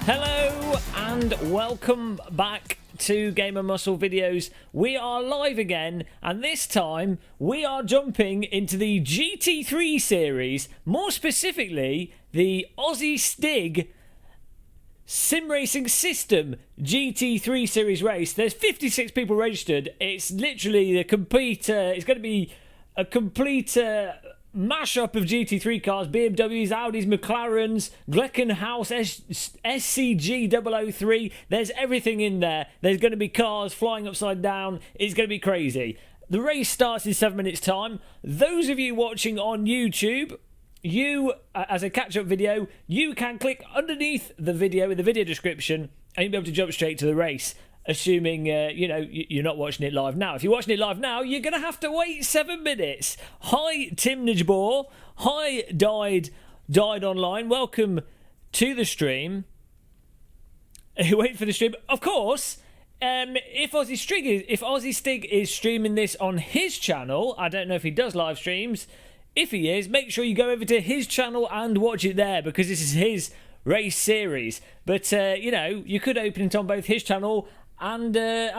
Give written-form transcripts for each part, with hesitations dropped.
Hello and welcome back to Gamer Muscle Videos. We are live again, and this time we are jumping into the GT3 series, more specifically the Aussiestig sim racing system GT3 series race. There's 56 people registered. It's literally the complete it's going to be a complete mashup of GT3 cars, BMWs, Audis, McLarens, Gleckenhaus, SCG 003. There's everything in there. There's going to be cars flying upside down. It's going to be crazy. The race starts in 7 minutes time. Those of you watching on YouTube, you, as a catch-up video, you can click underneath the video in the video description and you'll be able to jump straight to the race, assuming, you're not watching it live now. If you're watching it live now, you're going to have to wait 7 minutes. Hi, Tim Nijbor. Hi, Died Online. Welcome to the stream. Wait for the stream. Of course, if Aussiestig is streaming this on his channel, I don't know if he does live streams. If he is, make sure you go over to his channel and watch it there, because this is his race series. But, you could open it on both his channel and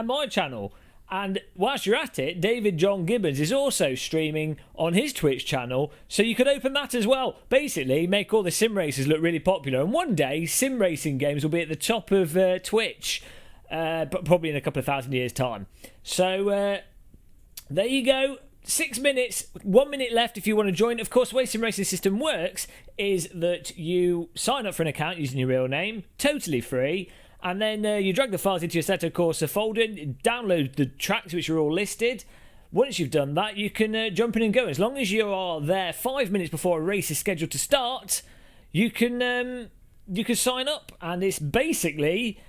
my channel. And whilst you're at it, David John Gibbons is also streaming on his Twitch channel, so you could open that as well. Basically, make all the sim racers look really popular. And one day, sim racing games will be at the top of Twitch, but probably in a couple of thousand years' time. So, there you go. 6 minutes, 1 minute left if you want to join. Of course, the way Sim Racing System works is that you sign up for an account using your real name, totally free, and then you drag the files into your Assetto Corsa folder, download the tracks which are all listed. Once you've done that, you can jump in and go. As long as you are there 5 minutes before a race is scheduled to start, you can sign up, and it's basically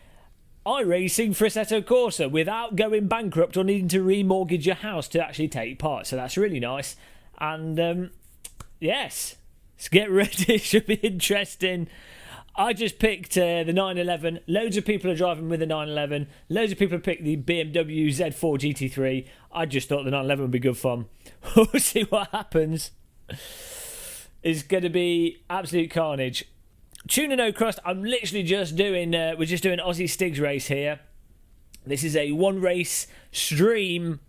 iRacing for Assetto Corsa without going bankrupt or needing to remortgage your house to actually take part. So that's really nice. And yes, let's get ready. It should be interesting. I just picked the 911. Loads of people are driving with the 911. Loads of people have picked the BMW Z4 GT3. I just thought the 911 would be good fun. We'll see what happens. It's going to be absolute carnage. Tuna No Crust, I'm literally just doing, we're just doing Aussiestig's race here. This is a one race stream.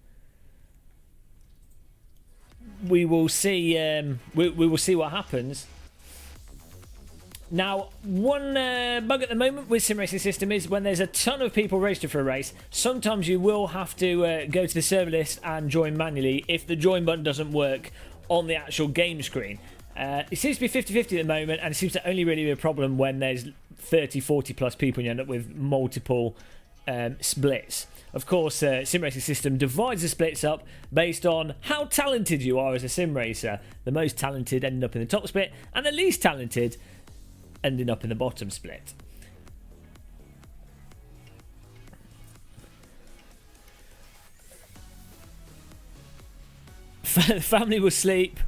We will see, we will see what happens. Now, one bug at the moment with Sim Racing System is when there's a ton of people registered for a race, sometimes you will have to go to the server list and join manually if the join button doesn't work on the actual game screen. It seems to be 50-50 at the moment, and it seems to only really be a problem when there's 30, 40 plus people and you end up with multiple splits. Of course, Sim Racing System divides the splits up based on how talented you are as a sim racer. The most talented ending up in the top split, and the least talented ending up in the bottom split. The family will sleep.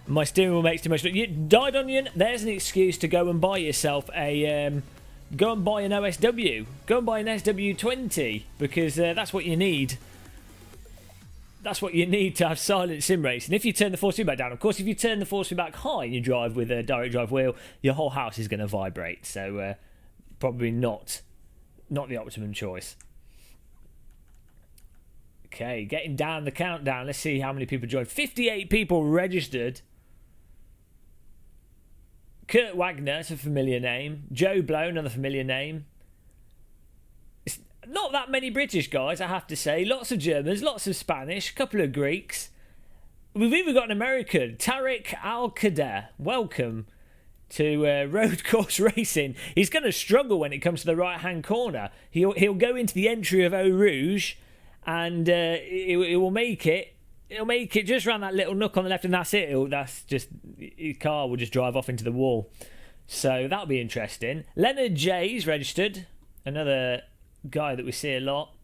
My steering wheel makes too much. You died onion. There's an excuse to go and buy yourself a go and buy an OSW. Go and buy an SW20 because that's what you need. That's what you need to have silent sim racing. If you turn the force feedback down, of course, if you turn the force feedback high and you drive with a direct drive wheel, your whole house is going to vibrate. So probably not the optimum choice. Okay, getting down the countdown. Let's see how many people joined. 58 people registered. Kurt Wagner, it's a familiar name. Joe Blow, another familiar name. It's not that many British guys, I have to say. Lots of Germans, lots of Spanish, a couple of Greeks. We've even got an American, Tariq Al-Qader. Welcome to road course racing. He's going to struggle when it comes to the right-hand corner. He'll go into the entry of Eau Rouge, and it will make it. It'll make it just around that little nook on the left, and that's it. That's just, his car will just drive off into the wall. So that'll be interesting. Leonard J's registered. Another guy that we see a lot.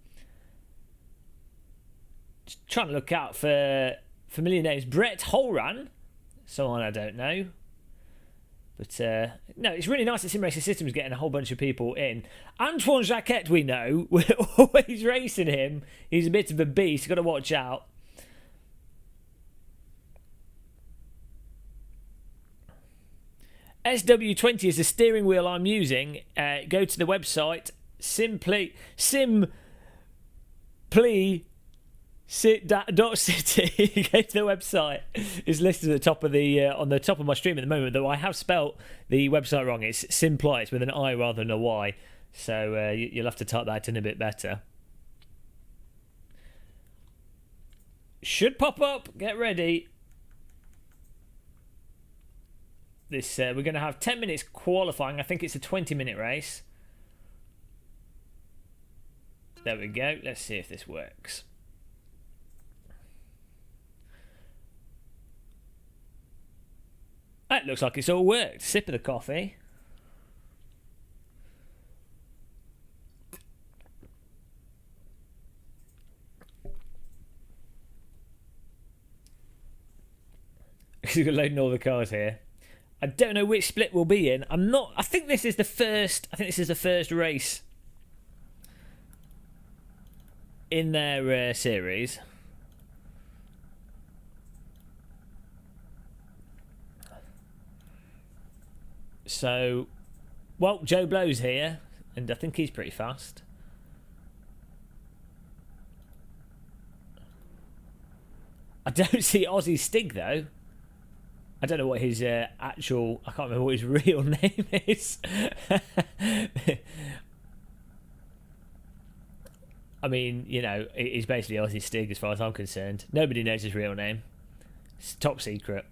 Just trying to look out for familiar names. Brett Holran. Someone I don't know. But, no, it's really nice that Sim Racing System is getting a whole bunch of people in. Antoine Jacquet, we know. We're always racing him. He's a bit of a beast. You've got to watch out. SW20 is the steering wheel I'm using. Go to the website City. Go to the website. It's listed at the top of the on the top of my stream at the moment, though I have spelt the website wrong. It's Simply. It's with an I rather than a Y. So you'll have to type that in a bit better. Should pop up. Get ready. This we're going to have 10 minutes qualifying. I think it's a 20-minute race. There we go. Let's see if this works. That looks like it's all worked. Sip of the coffee. You're loading all the cars here. I don't know which split we'll be in. I think this is the first. I think this is the first race in their series. So, well, Joe Blow's here, and I think he's pretty fast. I don't see Aussiestig though. I don't know what his actual... I can't remember what his real name is. I mean, you know, he's basically Aussiestig as far as I'm concerned. Nobody knows his real name. It's top secret.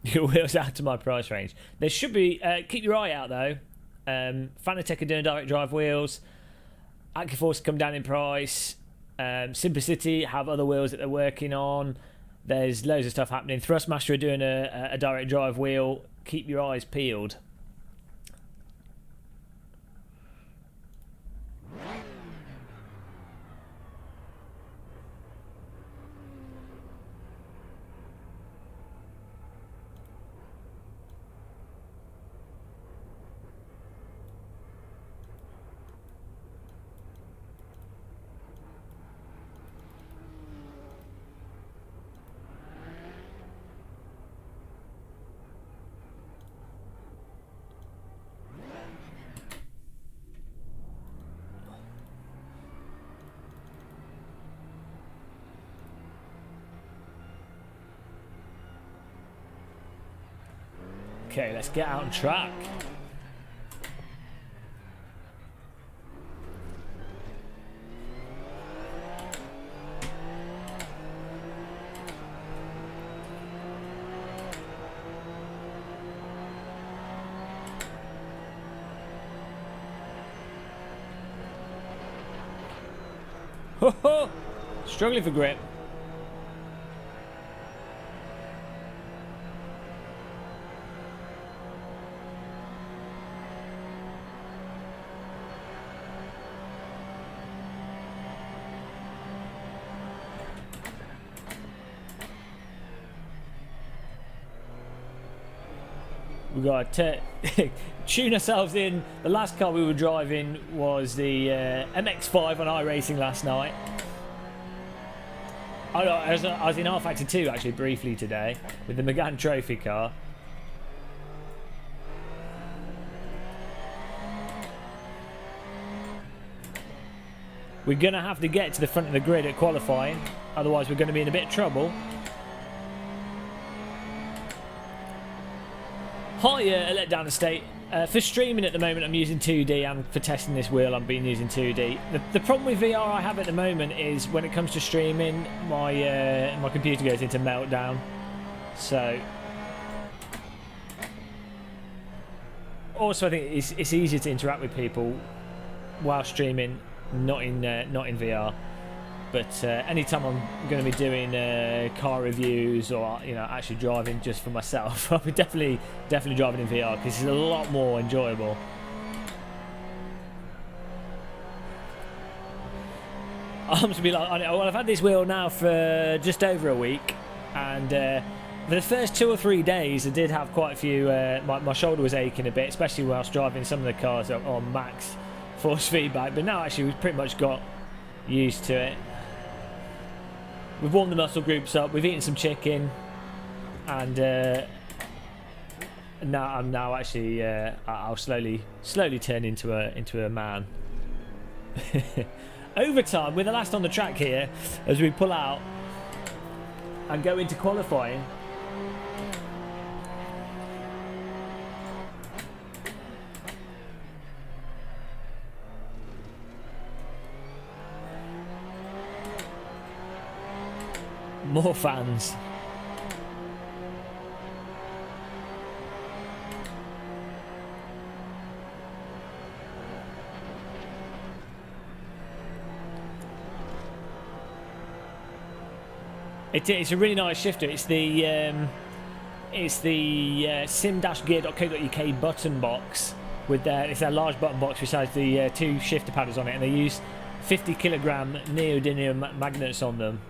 Your wheels out of my price range. There should be... keep your eye out, though. Fanatec are doing direct drive wheels. AccuForce come down in price. Simplicity have other wheels that they're working on. There's loads of stuff happening. Thrustmaster are doing a direct drive wheel. Keep your eyes peeled. Okay, let's get out on track. Ho ho! Struggling for grip. We've got to tune ourselves in. The last car we were driving was the MX-5 on iRacing last night. Oh, no, I was in R Factor 2 actually briefly today with the Megane Trophy car. We're going to have to get to the front of the grid at qualifying, otherwise we're going to be in a bit of trouble. Hi, Let Down the State. For streaming at the moment, I'm using 2D, and for testing this wheel, I'm been using 2D. The problem with VR I have at the moment is when it comes to streaming, my computer goes into meltdown. So, also I think it's easier to interact with people while streaming, not in VR. But anytime I'm going to be doing car reviews or actually driving just for myself, I'll be definitely driving in VR because it's a lot more enjoyable. I'm to be like, well, I've had this wheel now for just over a week, and For the first 2 or 3 days, I did have quite a few. My shoulder was aching a bit, especially whilst driving some of the cars on max force feedback. But now, actually, we've pretty much got used to it. We've warmed the muscle groups up. We've eaten some chicken, and now actually I'll slowly turn into a man. Overtime, we're the last on the track here as we pull out and go into qualifying. More fans. It's a really nice shifter. It's the sim-gear.co.uk button box with it's a large button box besides the 2 shifter paddles on it, and they use 50 kilogram neodymium magnets on them,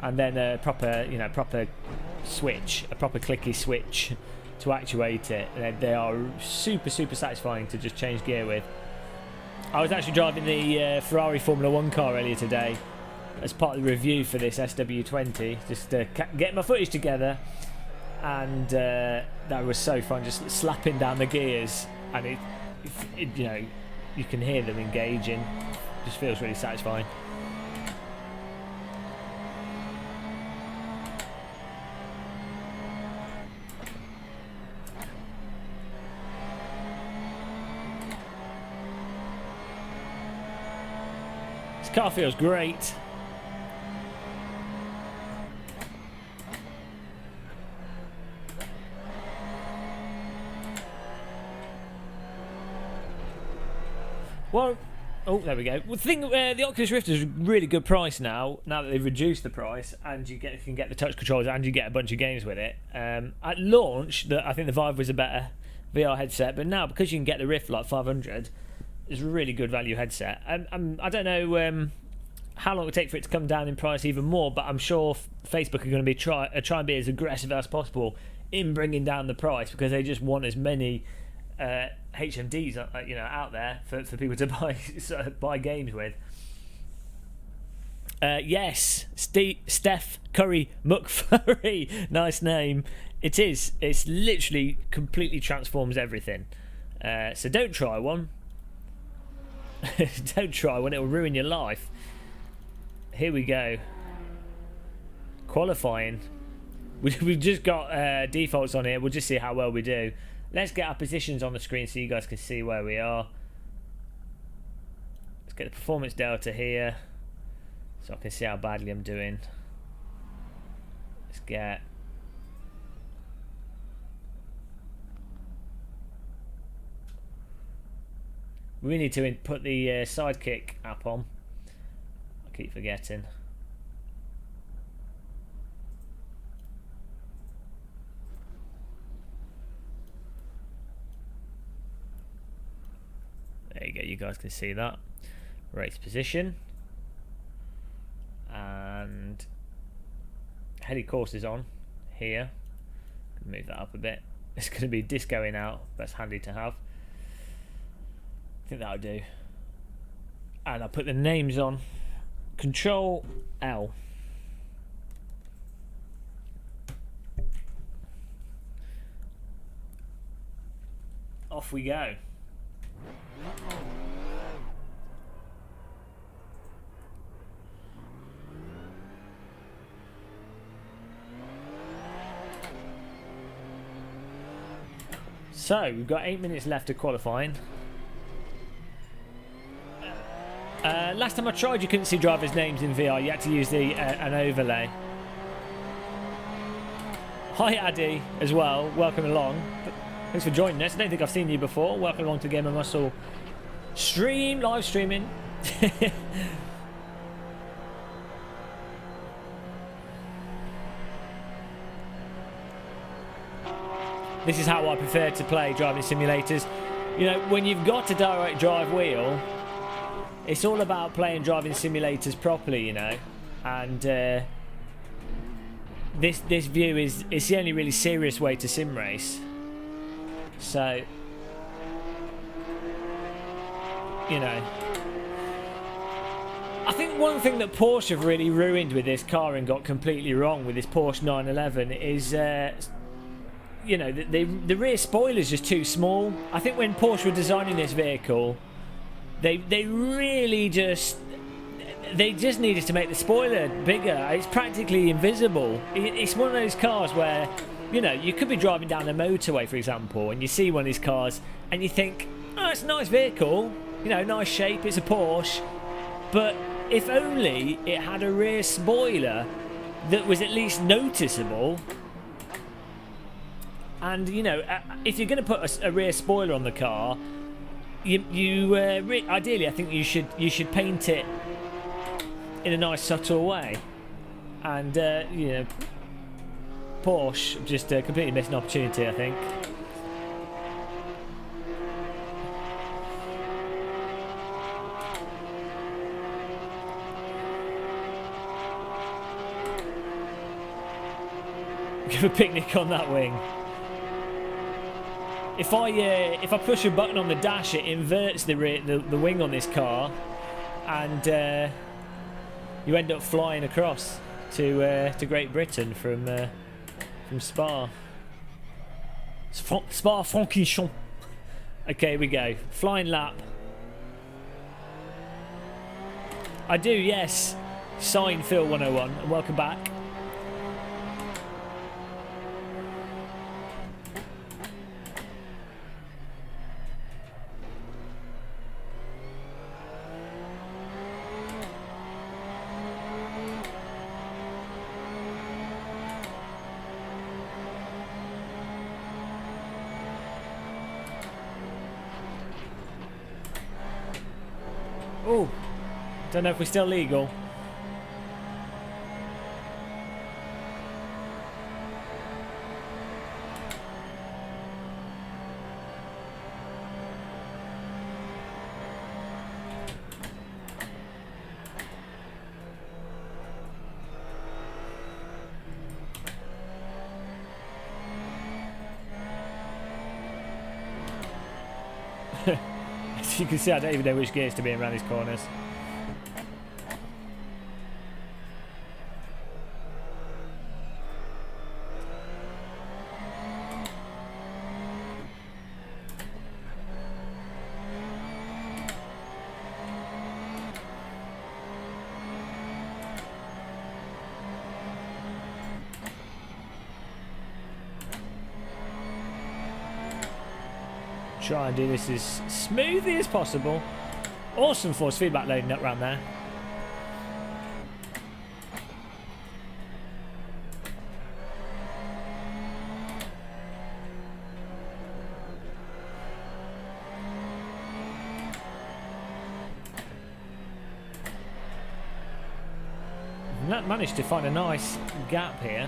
and then a proper switch, a proper clicky switch to actuate it. They are super satisfying to just change gear with. I was actually driving the Ferrari Formula 1 car earlier today as part of the review for this SW20, just getting my footage together, and that was so fun, just slapping down the gears, and it you can hear them engaging. Just feels really satisfying. This car feels great. Well, oh, there we go. Well, the Oculus Rift is a really good price now that they've reduced the price, and you can get the touch controls and you get a bunch of games with it. At launch, I think the Vive was a better VR headset, but now because you can get the Rift for like 500, it's a really good value headset. I don't know how long it will take for it to come down in price even more, but I'm sure Facebook are going to be try and be as aggressive as possible in bringing down the price, because they just want as many HMDs out there for people to buy games with. Yes, Steph Curry McFurry, nice name. It's literally completely transforms everything, so don't try one. Don't try one, it will ruin your life. Here we go, qualifying. We've just got defaults on here. We'll just see how well we do. Let's get our positions on the screen so you guys can see where we are. Let's get the performance delta here so I can see how badly I'm doing. Let's get... We need to put the Sidekick app on. I keep forgetting. There you go, you guys can see that. Race position. And Heli course is on here. Move that up a bit. It's going to be discoing out. That's handy to have. I think that'll do. And I'll put the names on. Control L. Off we go. So we've got 8 minutes left of qualifying. Last time I tried, you couldn't see drivers' names in VR. You had to use an overlay. Hi Addy as well, welcome along. Thanks for joining us. I don't think I've seen you before. Welcome along to Game of Muscle stream, live streaming. This is how I prefer to play driving simulators. You know, when you've got a direct drive wheel, it's all about playing driving simulators properly, you know, and this view is it's the only really serious way to sim race. So, you know, I think one thing that Porsche have really ruined with this car and got completely wrong with this Porsche 911 is, you know, the rear spoiler is just too small. I think when Porsche were designing this vehicle, they really just needed to make the spoiler bigger. It's practically invisible. It's one of those cars where, you know, you could be driving down a motorway, for example, and you see one of these cars and you think, oh, it's a nice vehicle, you know, nice shape, it's a Porsche, but if only it had a rear spoiler that was at least noticeable. And, you know, if you're going to put a rear spoiler on the car, ideally I think you should paint it in a nice subtle way. And you know, Porsche just completely missed an opportunity, I think. Give a picnic on that wing. If I push a button on the dash, it inverts the wing on this car, and you end up flying across to Great Britain from Spa. Spa-Francorchamps. Okay, here we go. Flying lap. I do, yes. Sign Phil 101, and welcome back. Oh, don't know if we're still legal. As you can see, I don't even know which gears to be in around these corners. Try and do this as smoothly as possible. Awesome force feedback loading up around there. And that managed to find a nice gap here.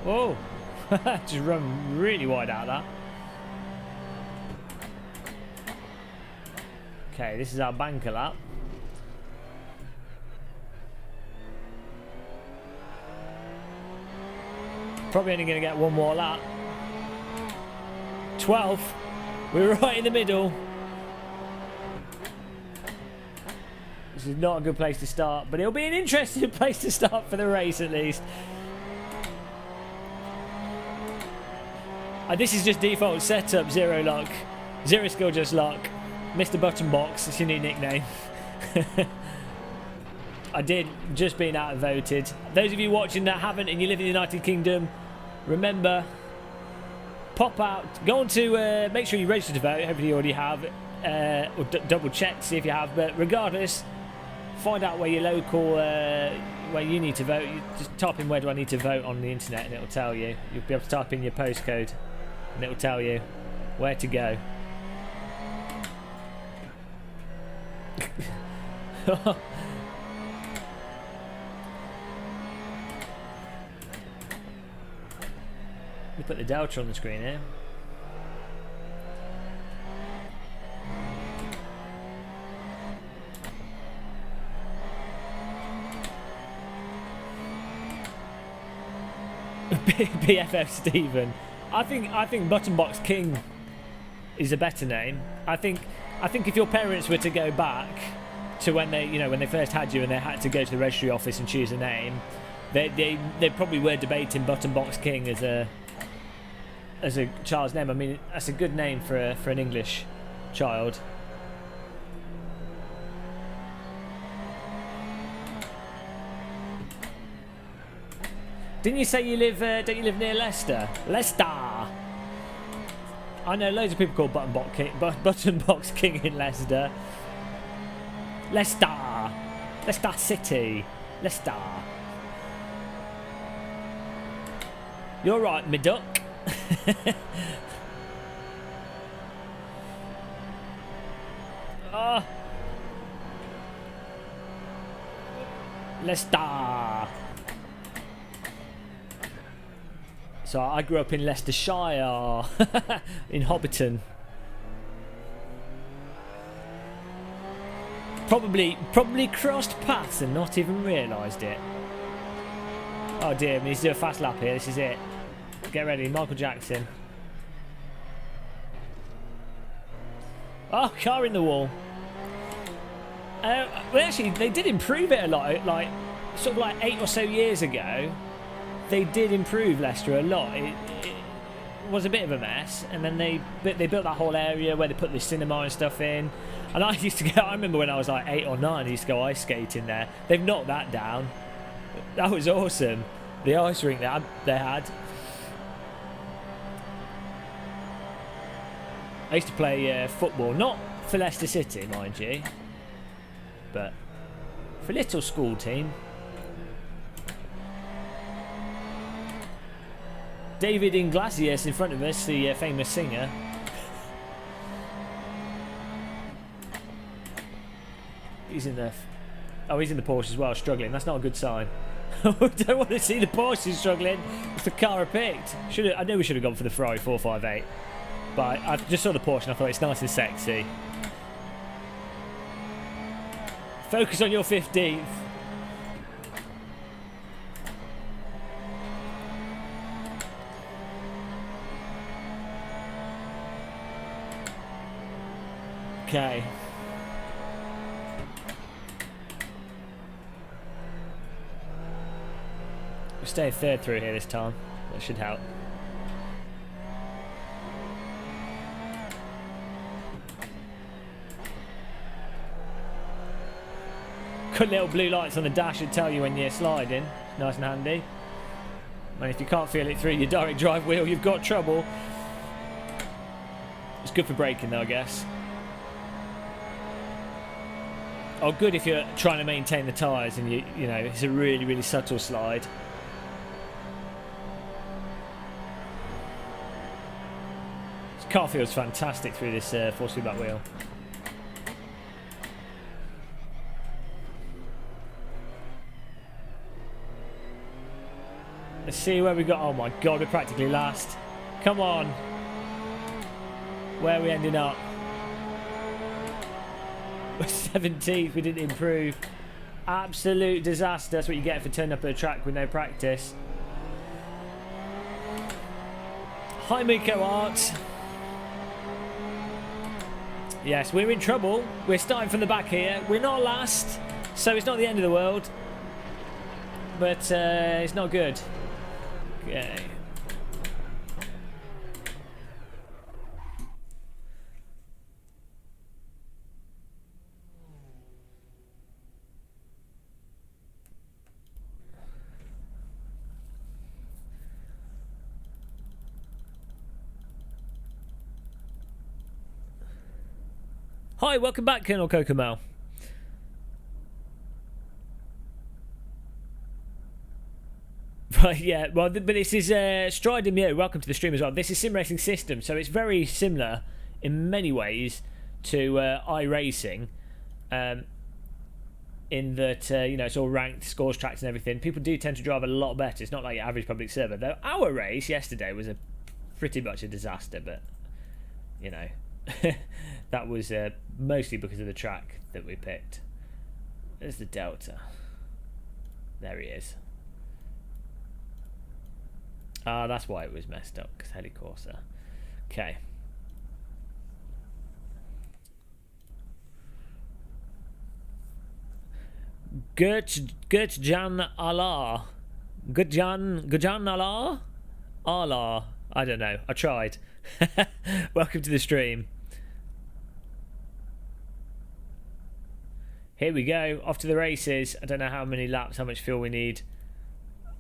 Oh, just run really wide out of that. Okay, this is our banker lap. Probably only going to get one more lap. 12th. We're right in the middle. This is not a good place to start, but it'll be an interesting place to start for the race at least. This is just default setup, zero luck. Zero skill, just luck. Mr. Buttonbox, it's your new nickname. I did just being outvoted. Those of you watching that haven't and you live in the United Kingdom, remember, pop out, go on to, make sure you register to vote, hopefully you already have, or double check to see if you have, but regardless, find out where your local, where you need to vote. You just type in where do I need to vote on the internet and it'll tell you. You'll be able to type in your postcode and it'll tell you where to go. We put the Delta on the screen here. BFF Stephen. I think Button Box King is a better name. I think if your parents were to go back to when they first had you and they had to go to the registry office and choose a name, they probably were debating Button Box King as a child's name. I mean, that's a good name for an English child. Didn't you say you live? Don't you live near Leicester? Leicester. I know loads of people called Button Box King in Leicester. Leicester. Leicester City. Leicester. You're right, me duck. Leicester. So I grew up in Leicestershire, in Hobbiton. Probably crossed paths and not even realised it. Oh dear, we need to do a fast lap here. This is it. Get ready, Michael Jackson. Oh, car in the wall. Well, actually, they did improve it a lot. Like, sort of like 8 or so years ago, they did improve Leicester a lot. It was a bit of a mess, and then they built that whole area where they put the cinema and stuff in. And I used to go. I remember when I was like 8 or 9, I used to go ice skating there. They've knocked that down. That was awesome. The ice rink that they had. I used to play football, not for Leicester City, mind you, but for a little school team. David Inglesias in front of us, the famous singer. He's in the... Oh, he's in the Porsche as well, struggling. That's not a good sign. I don't want to see the Porsche struggling. It's the car I picked. I knew we should have gone for the Ferrari 458. But I just saw the Porsche and I thought it's nice and sexy. Focus on your 15th. Okay. We'll stay third through here this time. That should help. Good little blue lights on the dash should tell you when you're sliding. Nice and handy. And if you can't feel it through your direct drive wheel, you've got trouble. It's good for braking though, I guess. Oh, good if you're trying to maintain the tyres and you know it's a really, really subtle slide. This car feels fantastic through this force feedback wheel. Let's see where we got. Oh my god, we're practically last. Come on. Where are we ending up? We're 17th, we didn't improve. Absolute disaster. That's what you get for turning up at a track with no practice. Hi Miko Art. Yes, we're in trouble. We're starting from the back here. We're not last, so it's not the end of the world. But it's not good. Okay. Hi, welcome back, Colonel Cocomel. Right, yeah, well, but this is Stride Mew. Welcome to the stream as well. This is Sim Racing System, so it's very similar in many ways to iRacing, in that you know, it's all ranked scores, tracks, and everything. People do tend to drive a lot better. It's not like your average public server. Though our race yesterday was a pretty much a disaster, but you know, that was mostly because of the track that we picked. There's the Delta. There he is. Ah, that's why it was messed up, because Assetto Corsa. Okay. Gurtjan Allah. Gurtjan Allah? Allah. I don't know. I tried. Welcome to the stream. Here we go. Off to the races. I don't know how many laps, how much fuel we need.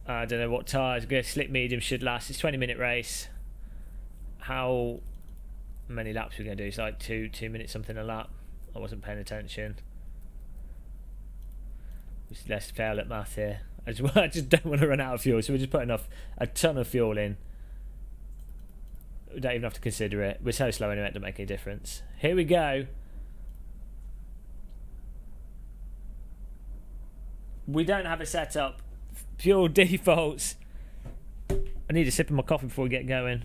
I don't know what tyres. Slick medium should last. It's a 20-minute race. How many laps we're going to do? It's like 2 minutes something a lap. I wasn't paying attention. Let's fail at math here. I just don't want to run out of fuel, so we're just putting a ton of fuel in. We don't even have to consider it. We're so slow anyway, it doesn't make any difference. Here we go. We don't have a setup. Fuel defaults. I need a sip of my coffee before we get going.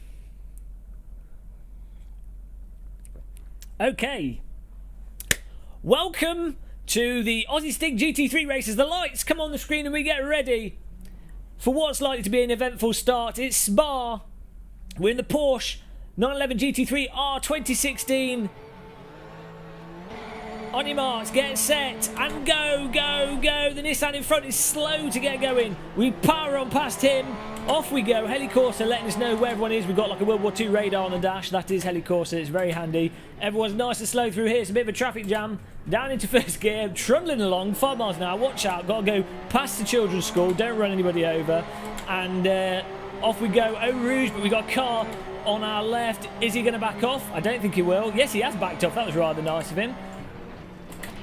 Okay. Welcome to the Aussiestig GT3 races. The lights come on the screen and we get ready for what's likely to be an eventful start. It's Spa. We're in the Porsche 911 GT3 R 2016. On your marks, get set, and go, go, go. The Nissan in front is slow to get going. We power on past him. Off we go. Assetto Corsa letting us know where everyone is. We've got like a World War II radar on the dash. That is Assetto Corsa. It's very handy. Everyone's nice and slow through here. It's a bit of a traffic jam. Down into first gear, trundling along, 5 miles an hour. Watch out. Got to go past the children's school. Don't run anybody over. And off we go. Eau Rouge, but we've got a car on our left. Is he going to back off? I don't think he will. Yes, he has backed off. That was rather nice of him.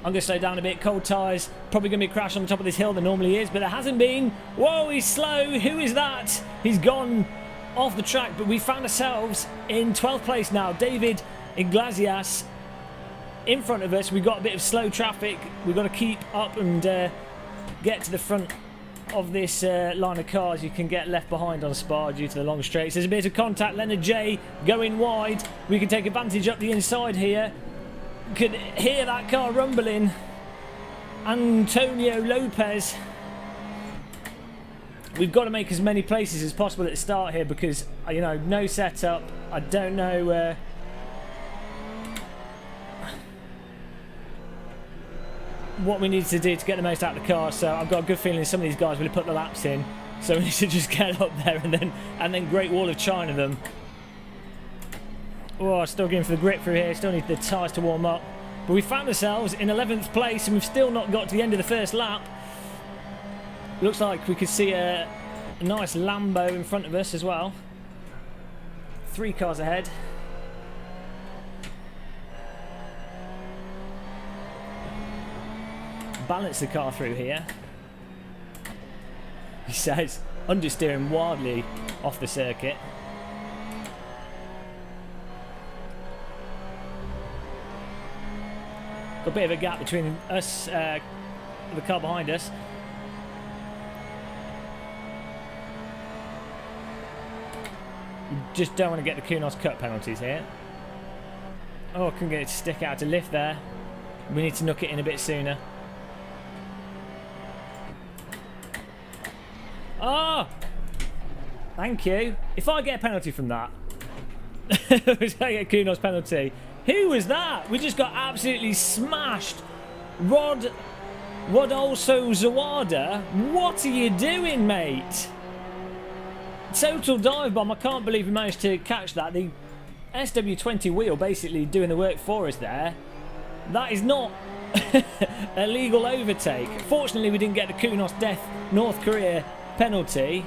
I'm going to slow down a bit. Cold tyres. Probably going to be a crash on the top of this hill. There normally is, but there hasn't been. Whoa, he's slow. Who is that? He's gone off the track, but we found ourselves in 12th place now. David Iglesias in front of us. We've got a bit of slow traffic. We've got to keep up and get to the front of this line of cars. You can get left behind on Spa due to the long straights. There's a bit of contact. Leonard J going wide. We can take advantage up the inside here. Could hear that car rumbling. Antonio Lopez. We've got to make as many places as possible at the start here because, you know, no setup. I don't know what we need to do to get the most out of the car. So I've got a good feeling some of these guys will have put the laps in. So we need to just get up there and then Great Wall of China them. Oh, still going for the grip through here. Still need the tyres to warm up. But we found ourselves in 11th place and we've still not got to the end of the first lap. Looks like we could see a nice Lambo in front of us as well. 3 cars ahead. Balance the car through here. He says, understeering wildly off the circuit. Got a bit of a gap between us, the car behind us. We just don't want to get the Kunos cut penalties here. Oh, I couldn't get it to stick out to lift there. We need to knock it in a bit sooner. Ah! Oh, thank you. If I get a penalty from that, if I get a Kunos penalty. Who was that? We just got absolutely smashed. Rodolfo Zawada, what are you doing, mate? Total dive bomb. I can't believe we managed to catch that. The SW20 wheel basically doing the work for us there. That is not a legal overtake. Fortunately, we didn't get the Kunos Death North Korea penalty.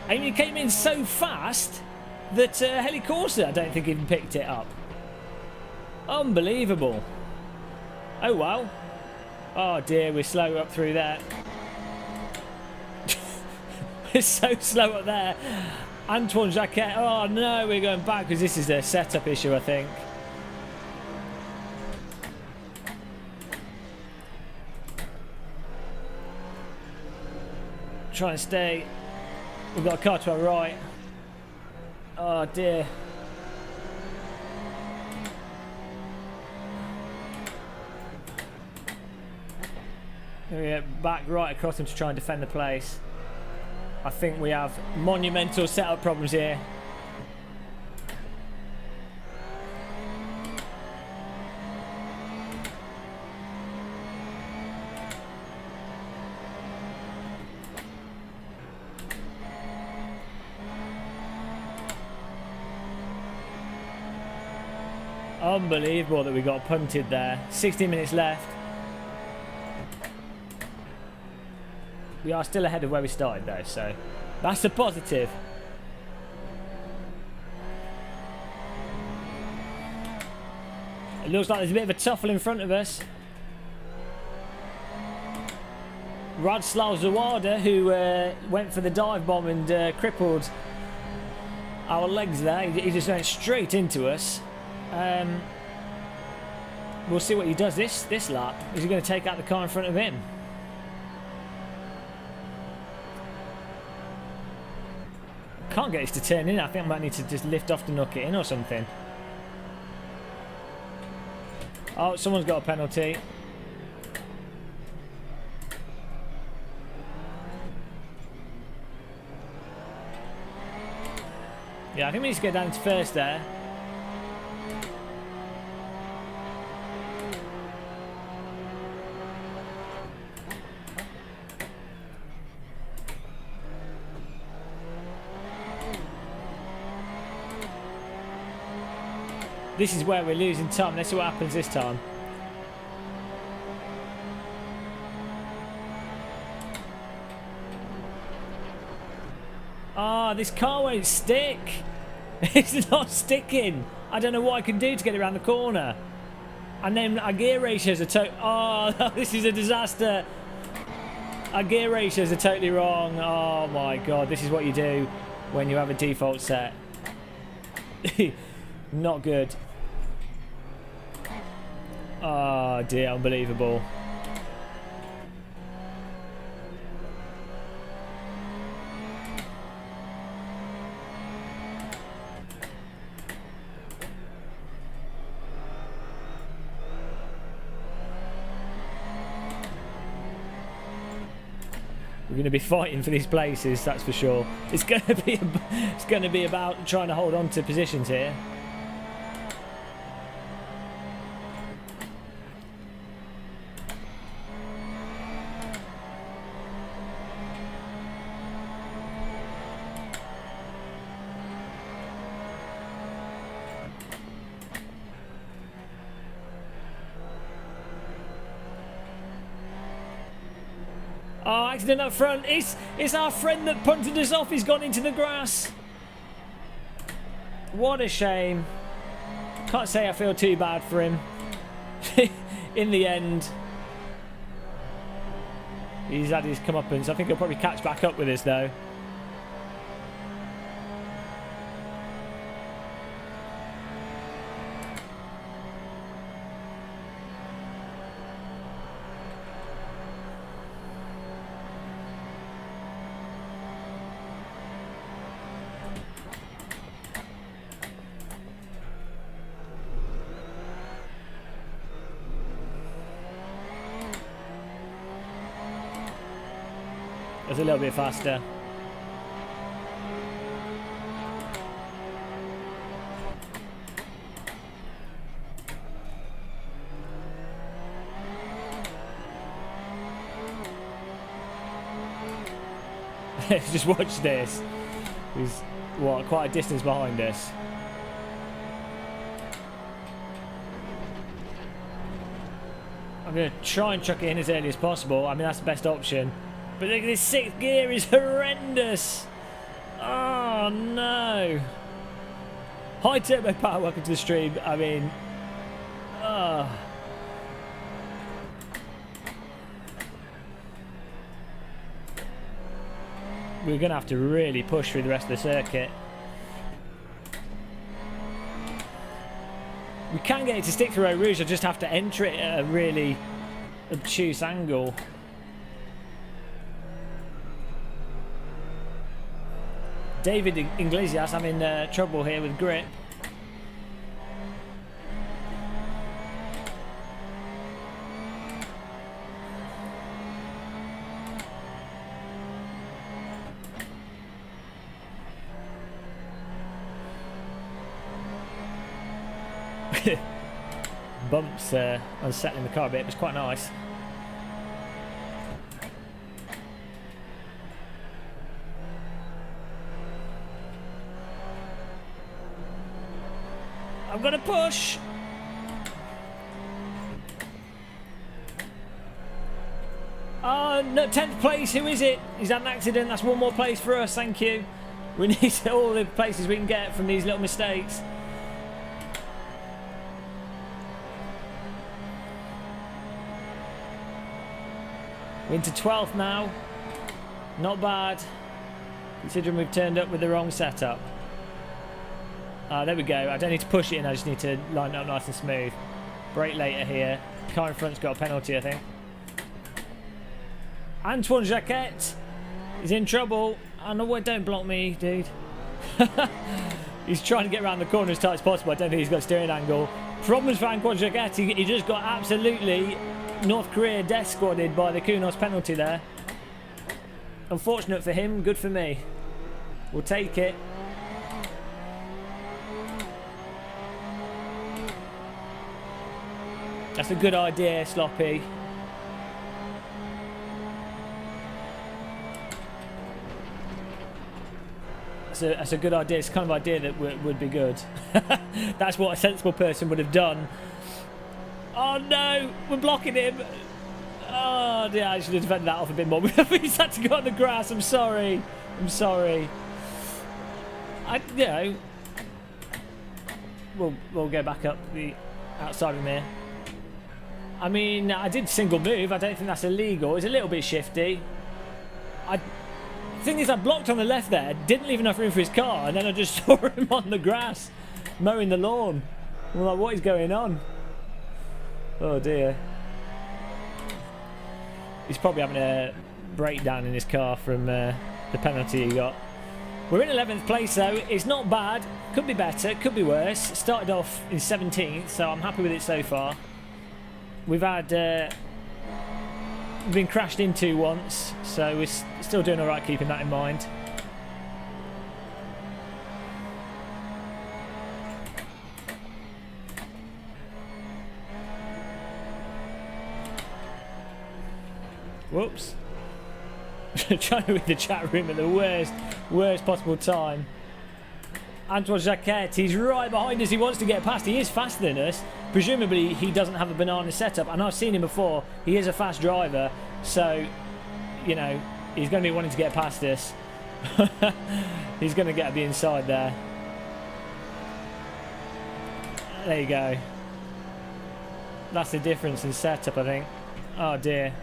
I mean, it came in so fast that Assetto Corsa, I don't think, even picked it up. Unbelievable. Oh, wow. Oh, dear, we're slow up through there. We're so slow up there. Antoine Jacquet. Oh, no, we're going back because this is a setup issue, I think. Try and stay. We've got a car to our right. Oh dear. We get back right across him to try and defend the place. I think we have monumental setup problems here. Unbelievable that we got punted there. 16 minutes left. We are still ahead of where we started though, so that's a positive. It looks like there's a bit of a tuffle in front of us. Radslav Zawada, who went for the dive bomb and crippled our legs there. He just went straight into us. We'll see what he does this lap. Is he going to take out the car in front of him? Can't get this to turn in. I think I might need to just lift off to knock it in or something. Oh, someone's got a penalty. Yeah, I think we need to get down to first there. This is where we're losing time. Let's see what happens this time. Ah, this car won't stick. It's not sticking. I don't know what I can do to get it around the corner. And then our gear ratios are oh, this is a disaster. Our gear ratios are totally wrong. Oh my god, this is what you do when you have a default set. Not good. Oh dear, unbelievable. We're going to be fighting for these places, that's for sure. It's going to be about trying to hold on to positions here. Oh, accident up front. It's our friend that punted us off. He's gone into the grass. What a shame. Can't say I feel too bad for him. In the end, he's had his comeuppance. I think he'll probably catch back up with us though. It's a little bit faster. Just watch this. He's what, quite a distance behind us. I'm going to try and chuck it in as early as possible. I mean, that's the best option. But look, this sixth gear is horrendous. Oh, no. High turbo power, welcome to the stream. I mean, we're going to have to really push through the rest of the circuit. We can get it to stick through Eau Rouge. I just have to enter it at a really obtuse angle. David Iglesias having trouble here with grip. Bumps unsettling the car a bit. It was quite nice. I'm gonna push. No, 10th place. Who is it? He's had an accident. That's one more place for us. Thank you. We need all the places we can get from these little mistakes. We're into 12th now. Not bad, considering we've turned up with the wrong setup. There we go. I don't need to push it in. I just need to line it up nice and smooth. Brake later here. Car in front's got a penalty, I think. Antoine Jacquet is in trouble. Oh no, don't block me, dude. He's trying to get around the corner as tight as possible. I don't think he's got steering angle. Problems for Antoine Jacquet. He just got absolutely North Korea death squadded by the Kunos penalty there. Unfortunate for him, good for me. We'll take it. That's a good idea, Sloppy. That's a good idea. It's the kind of idea that would be good. That's what a sensible person would have done. Oh no, we're blocking him. Oh yeah, I should have defended that off a bit more. He's had to go on the grass. I'm sorry. I'm sorry. You know, we'll go back up the outside of him here. I mean, I did single move. I don't think that's illegal. It's a little bit shifty. The thing is, I blocked on the left there. Didn't leave enough room for his car, and then I just saw him on the grass, mowing the lawn. I'm like, what is going on? Oh dear. He's probably having a breakdown in his car from the penalty he got. We're in 11th place though. It's not bad. Could be better. Could be worse. Started off in 17th, so I'm happy with it so far. We've had been crashed into once, so we're still doing all right keeping that in mind. Whoops. Trying to read the chat room at the worst possible time. Antoine Jacquet, he's right behind us. He wants to get past. He is faster than us. Presumably, he doesn't have a banana setup. And I've seen him before. He is a fast driver. So, you know, he's going to be wanting to get past us. He's going to get the inside there. There you go. That's the difference in setup, I think. Oh, dear.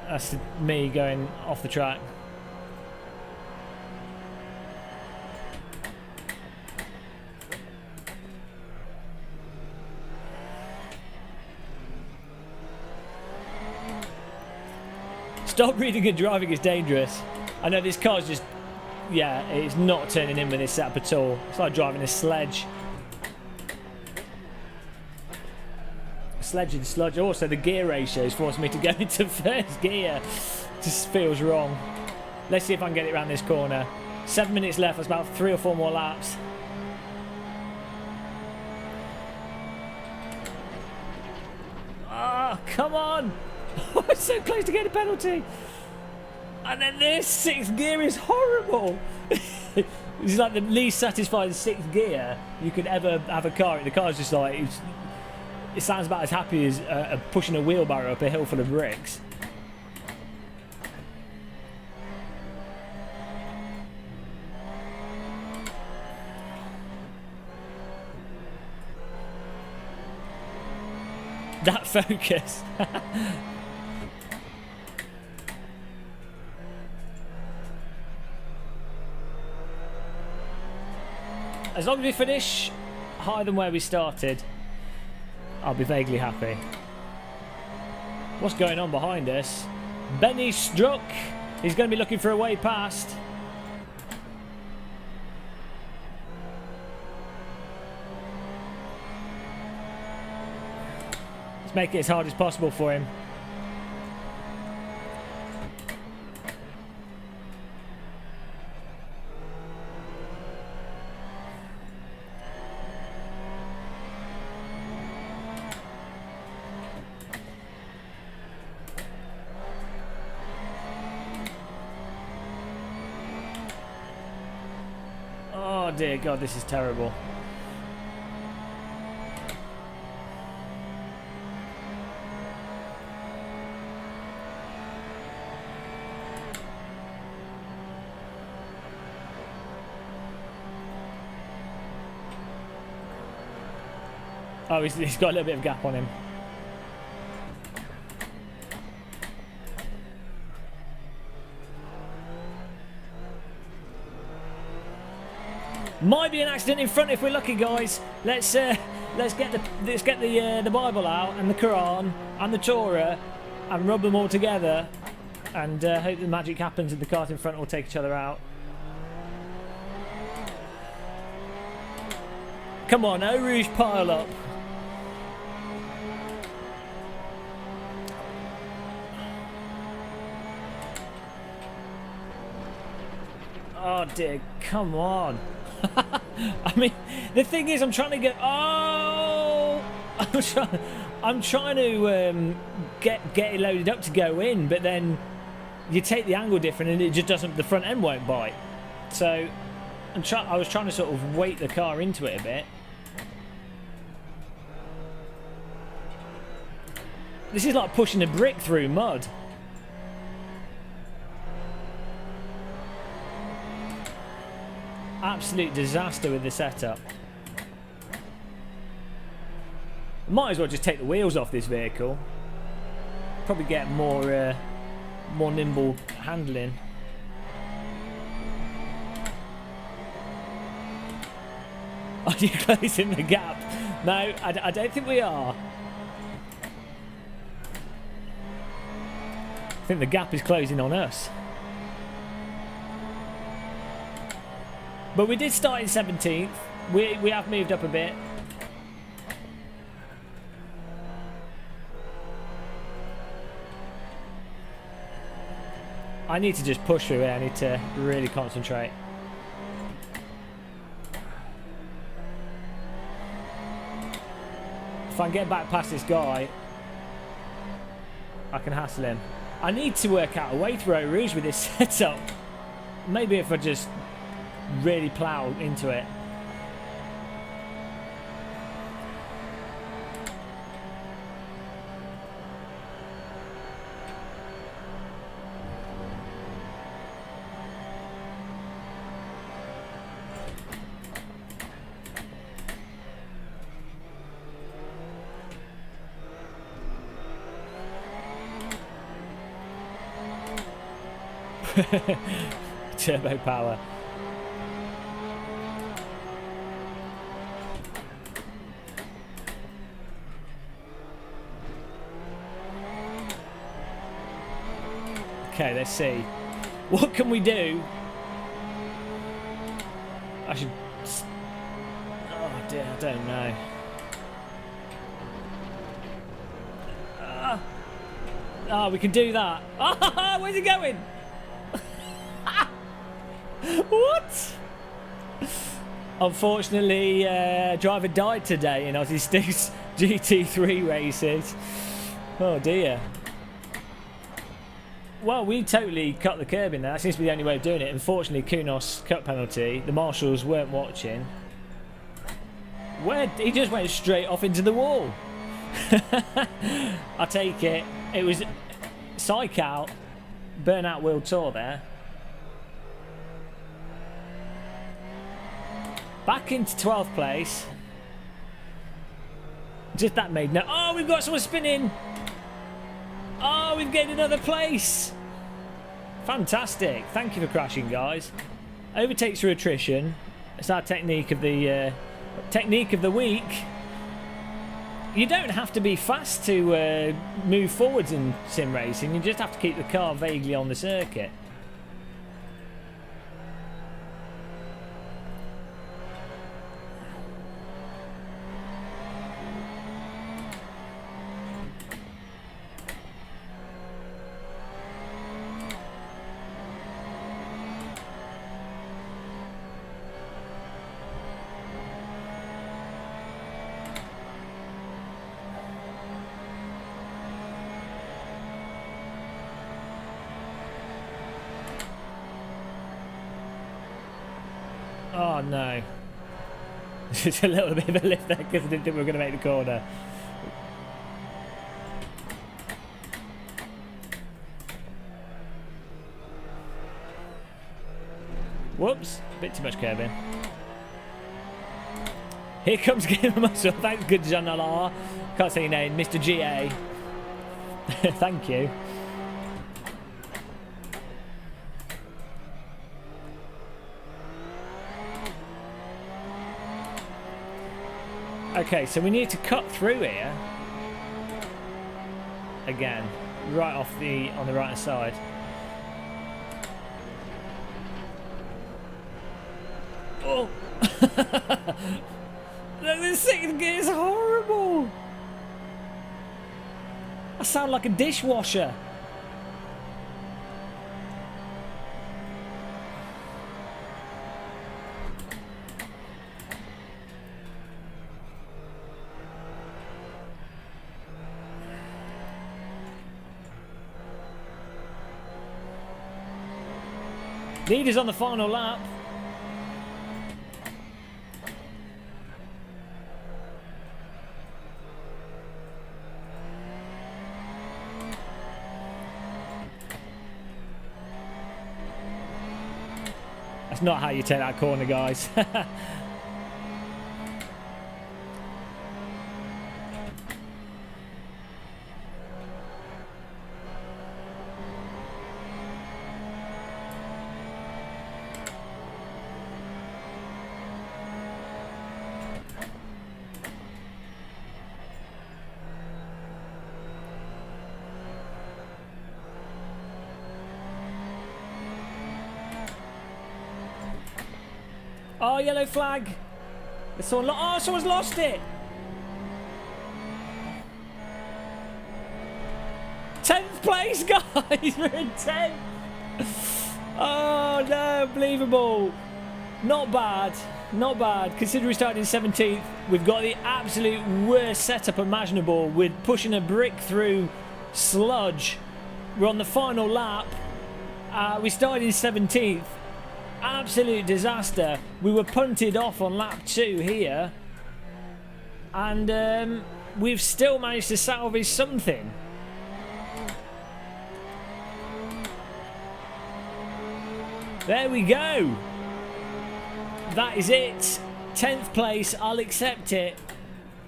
That's me going off the track. Stop reading and driving is dangerous. I know this car's just, yeah, it's not turning in with this setup at all. It's like driving a sledge. Sledge and sludge. Also, the gear ratio is forcing me to go into first gear. Just feels wrong. Let's see if I can get it around this corner. 7 minutes left. That's about 3 or 4 more laps. Ah, oh, come on! I'm so close to getting a penalty. And then this 6th gear is horrible. It's like the least satisfying 6th gear you could ever have a car. The car's just like, it sounds about as happy as pushing a wheelbarrow up a hill full of bricks. That focus. As long as we finish higher than where we started, I'll be vaguely happy. What's going on behind us? Benny Struck. He's going to be looking for a way past. Let's make it as hard as possible for him. Oh dear God, this is terrible. Oh, he's got a little bit of gap on him. Might be an accident in front if we're lucky, guys. Let's get the Bible out and the Quran and the Torah and rub them all together and hope the magic happens and the cars in front will take each other out. Come on, Eau Rouge, pile up. Oh dear, come on. I mean, the thing is, I'm trying to get. Oh, I'm trying to get it loaded up to go in, but then you take the angle different, and it just doesn't. The front end won't bite. So I was trying to sort of weight the car into it a bit. This is like pushing a brick through mud. Absolute disaster with the setup. Might as well just take the wheels off this vehicle. Probably get more nimble handling. Are you closing the gap? No, I don't think we are. I think the gap is closing on us. But we did start in 17th. We have moved up a bit. I need to just push through it. I need to really concentrate. If I can get back past this guy, I can hassle him. I need to work out a way through Eau Rouge with this setup. Maybe if I just really plough into it. Turbo power. Okay, let's see. What can we do? I should... Oh dear, I don't know. Oh, we can do that. Oh, where's he going? What? Unfortunately, driver died today in Aussiestig's GT3 races. Oh dear. Well, we totally cut the curb in there. That seems to be the only way of doing it. Unfortunately, Kunos cut penalty. The marshals weren't watching. Where he just went straight off into the wall. I take it. It was psych out, burnout world tour there. Back into 12th place. Just that made no. Oh, we've got someone spinning. Oh, we've gained another place. Fantastic. Thank you for crashing, guys. Overtakes through attrition. It's our technique of the week. You don't have to be fast to move forwards in sim racing. You just have to keep the car vaguely on the circuit. Oh no. It's a little bit of a lift there because I didn't think we were going to make the corner. Whoops, a bit too much curbing. Here comes Game of Muscle. Thanks, good Jean Allard. Can't say your name, Mr. GA. Thank you. Okay, so we need to cut through here. Again, right off on the right hand side. Oh! Look, this second gear is horrible! I sound like a dishwasher. Leaders on the final lap. That's not how you take that corner, guys. Oh, yellow flag. Someone's lost it. 10th place, guys. We're in 10th. Oh, no. Unbelievable. Not bad. Not bad. Considering we started in 17th, we've got the absolute worst setup imaginable. We're pushing a brick through sludge. We're on the final lap. We started in 17th. Absolute disaster. We were punted off on lap 2 here, and we've still managed to salvage something. There we go. That is it. 10th place. I'll accept it.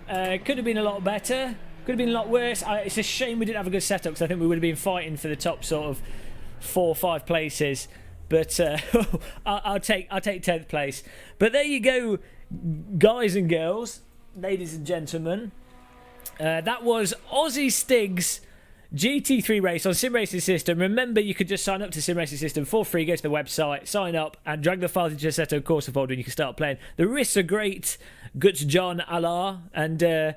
Could have been a lot better. Could have been a lot worse. It's a shame we didn't have a good setup, because I think we would have been fighting for the top sort of 4 or 5 places. But I'll take 10th place. But there you go, guys and girls, ladies and gentlemen. That was Aussiestig's GT3 race on Sim Racing System. Remember, you could just sign up to Sim Racing System for free. Go to the website, sign up, and drag the files into your Assetto Corsa folder, and you can start playing. The risks are great. Guts John Allah, and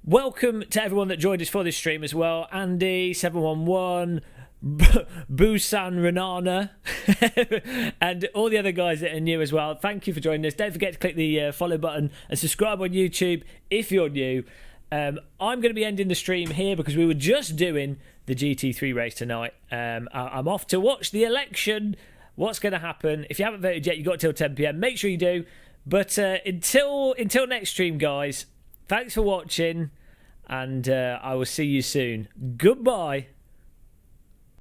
welcome to everyone that joined us for this stream as well. Andy 711. Busan Renana and all the other guys that are new as well. Thank you for joining us. Don't forget to click the follow button and subscribe on YouTube if you're new. I'm going to be ending the stream here because we were just doing the GT3 race tonight. I'm off to watch the election. What's going to happen? If you haven't voted yet, you've got till 10 PM. Make sure you do. But until next stream, guys, thanks for watching, and I will see you soon. Goodbye.